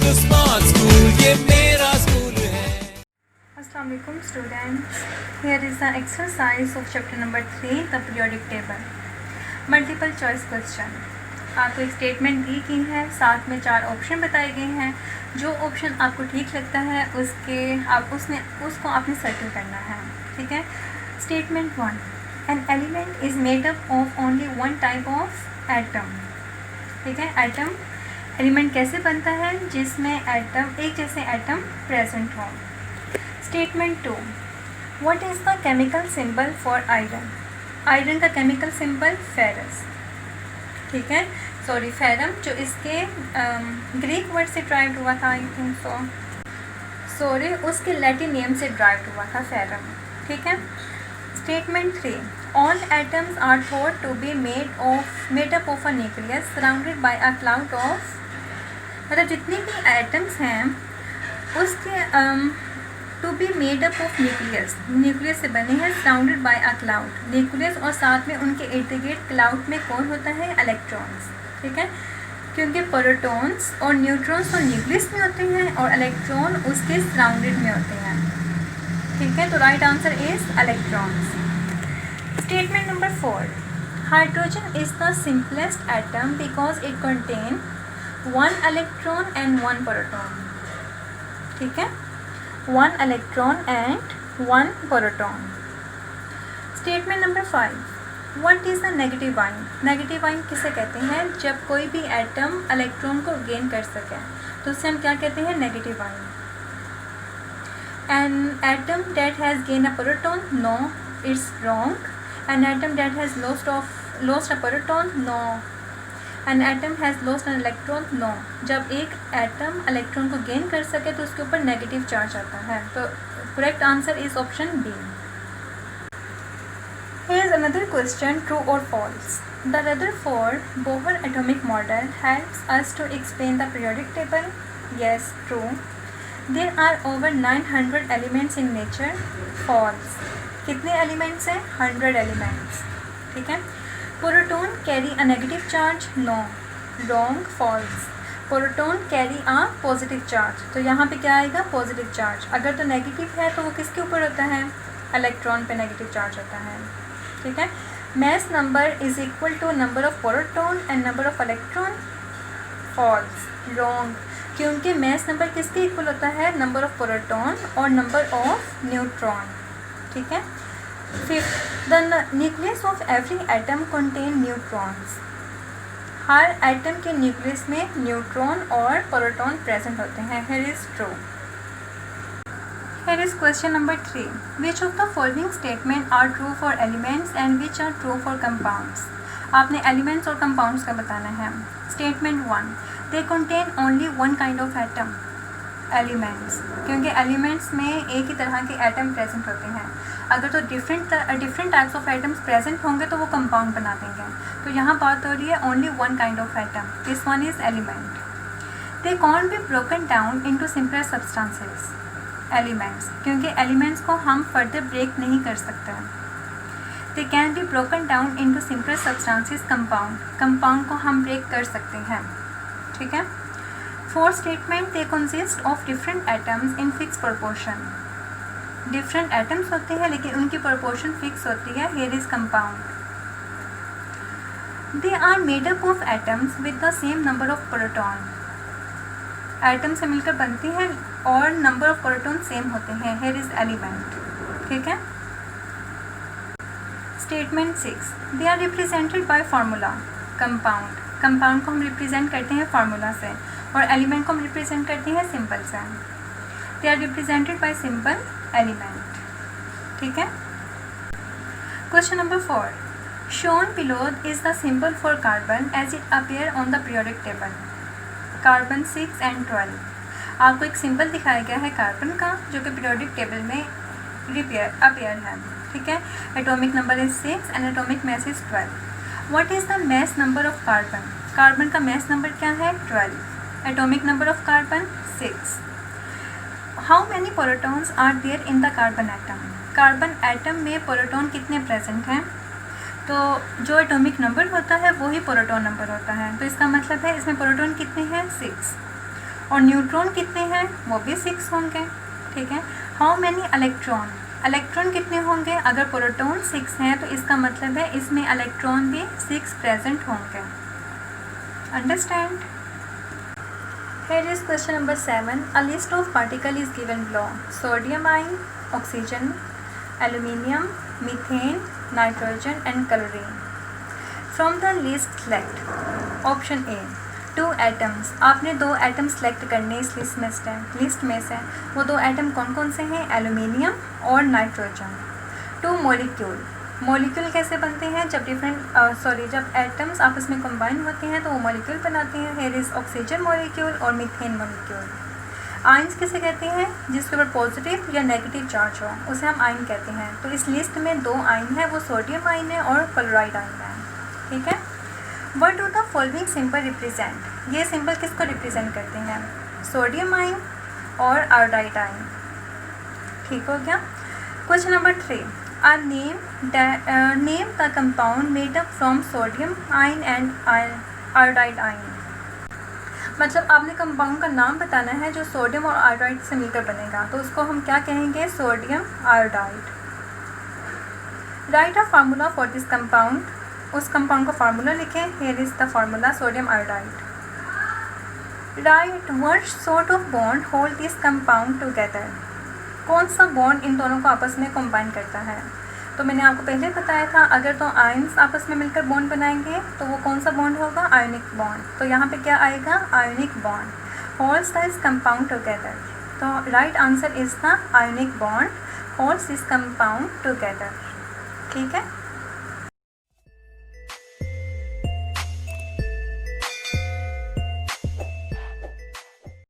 the smart school, ये मेरा school है। Assalamu alaikum students. Here is the exercise of chapter number 3, the periodic table. Multiple choice question. आपको एक statement दी गई है, साथ में 4 ऑप्शन बताए गए हैं। जो ऑप्शन आपको ठीक लगता है उसको आपने सर्कल करना है। ठीक है। Statement 1, an element is made up of only one type of atom. ठीक है। एटम एलिमेंट कैसे बनता है? जिसमें एक जैसे एटम प्रेजेंट हो। Statement 2, what is the chemical symbol for iron? Iron का केमिकल सिंबल फेरस। ठीक है, सॉरी फेरम, जो इसके ग्रीक वर्ड से ड्राइव हुआ था, आई थिंक सॉरी उसके लैटिन नेम से ड्राइव हुआ था फेरम। ठीक है। Statement 3, all atoms are thought to be made up of a nucleus surrounded by a cloud of, मतलब जितनी भी एटम्स हैं उसके to be made up of nucleus से बने हैं, surrounded by a cloud, nucleus और साथ में उनके इर्द गिर्द क्लाउड में कौन होता है? इलेक्ट्रॉन्स। ठीक है, क्योंकि प्रोटॉन्स और न्यूट्रॉन्स तो न्यूक्लियस में होते हैं और इलेक्ट्रॉन उसके सराउंडेड में होते हैं। ठीक है, तो right answer is electrons. Statement number 4, hydrogen is the simplest atom because it contain 1 electron and 1 proton. ठीक है, 1 electron and 1 proton. Statement number 5, what is the negative ion? Negative ion किसे कहते हैं? जब कोई भी एटम इलेक्ट्रॉन को gain कर सके तो उसे हम क्या कहते हैं? Negative ion. An atom that has gained a proton? No, it's wrong. An atom that has lost a proton? No. An atom has lost an electron? No. जब एक एटम इलेक्ट्रॉन को गेन कर सके तो उसके ऊपर नेगेटिव चार्ज आता है। तो correct answer is option B. Here is another question, true or false? The Rutherford Bohr atomic model helps us to explain the periodic table. Yes, true. There are over 900 elements in nature. False. कितने elements हैं? 100 elements. ठीक है। Proton carry a negative charge? No, wrong, false. Proton carry a positive charge, तो यहाँ पे क्या आएगा? Positive charge. अगर तो नेगेटिव है तो वो किसके ऊपर होता है? इलेक्ट्रॉन पे नेगेटिव चार्ज होता है। ठीक है। Mass number is equal to number of proton and number of electron? False, wrong, क्योंकि मैस नंबर किसके इक्वल होता है? नंबर ऑफ प्रोटॉन और नंबर ऑफ न्यूट्रॉन। ठीक है। Fifth, the nucleus of every atom contain neutrons. हर atom के nucleus में न्यूट्रॉन और प्रोटॉन प्रेजेंट होते हैं। Here is true. Here is question number 3, which of the following statement are true for elements and which are true for compounds? आपने elements और compounds का बताना है। Statement 1, they contain only one kind of atom. Elements, क्योंकि elements में एक ही तरह के एटम प्रेजेंट होते हैं। अगर तो different types of atoms present होंगे तो वो कंपाउंड बना देंगे। तो यहाँ बात हो रही है only one kind of atom, this one is element. They can't be broken down into simpler substances. Elements, क्योंकि एलिमेंट्स को हम फर्दर ब्रेक नहीं कर सकते। They can be broken down into simpler substances. Compound को हम ब्रेक कर सकते हैं। ठीक है। Fourth statement, they consist of different atoms in fix proportion. Different atoms होते हैं लेकिन उनकी प्रोपोर्शन फिक्स होती है। Here is compound. They are made up of atoms with the same number of proton. Atom से मिलकर बनती हैं और नंबर ऑफ प्रोटॉन सेम होते हैं। Here is element. ठीक है। Statement 6, they are represented by formula. Compound को हम रिप्रेजेंट करते हैं फार्मूला से और एलिमेंट को हम रिप्रेजेंट करते हैं सिंबल से। They are represented by symbol element. ठीक है। Question number 4, shown below is the symbol for carbon as it appear on the periodic table. Carbon 6 and 12, आपको एक सिंबल दिखाया गया है कार्बन का जो कि पीरियोडिक टेबल में अपीयर है। ठीक है। Atomic number is 6 and atomic mass is 12। What is the mass number of carbon? Carbon का मास नंबर क्या है? 12। Atomic number of carbon 6। How many protons are there in the carbon atom? Carbon atom में proton कितने present हैं? तो जो atomic number होता है वो ही प्रोटॉन नंबर होता है, तो इसका मतलब है इसमें प्रोटॉन कितने हैं? 6। और न्यूट्रॉन कितने हैं, वो भी 6 होंगे, ठीक है। हाउ मैनी इलेक्ट्रॉन, इलेक्ट्रॉन कितने होंगे, अगर प्रोटॉन 6 हैं तो इसका मतलब है इसमें इलेक्ट्रॉन भी 6 प्रेजेंट होंगे। Understand. Here is question number 7. A list of particles is given below. Sodium ion, oxygen, aluminium, methane, nitrogen and chlorine. From the list select. Option A. 2 atoms. आपने 2 एटम सेलेक्ट करने इस list में से। वो 2 atom कौन कौन से हैं, एल्यूमिनियम और नाइट्रोजन। 2 मॉलिक्यूल। मॉलिक्यूल कैसे बनते हैं, जब जब एटम्स आपस में कंबाइन होते हैं तो वो मॉलिक्यूल बनाते हैं। हेयर इज ऑक्सीजन मॉलिक्यूल और मीथेन मॉलिक्यूल। आयंस किसे कहते हैं, जिसके ऊपर पॉजिटिव या नेगेटिव चार्ज हो, उसे हम आयन कहते हैं। तो इस लिस्ट में 2 आयन है, वो सोडियम आयन है और क्लोराइड आयन है, ठीक है। What do the following symbol represent, ये सिंबल किसको रिप्रेजेंट करते हैं, सोडियम आयन और आयोडाइड आयन, ठीक हो गया। Question number 3. Name the compound made up from sodium ion and iodide ion. मतलब आपने कंपाउंड का नाम बताना है जो सोडियम और आयोडाइड से मिलकर बनेगा, तो उसको हम क्या कहेंगे, sodium iodide. Right a formula for this compound, उस कंपाउंड का फार्मूला लिखें। Here is the formula sodium iodide. Right what sort of bond hold this compound together, कौन सा बॉन्ड इन दोनों को आपस में कंबाइन करता है। तो मैंने आपको पहले बताया था, अगर तो आयंस आपस में मिलकर बॉन्ड बनाएंगे तो वो कौन सा बॉन्ड होगा, आयोनिक बॉन्ड। तो यहाँ पे क्या आएगा, ionic bond. Holds this compound together, तो right answer is the ionic bond holds this compound together, ठीक है।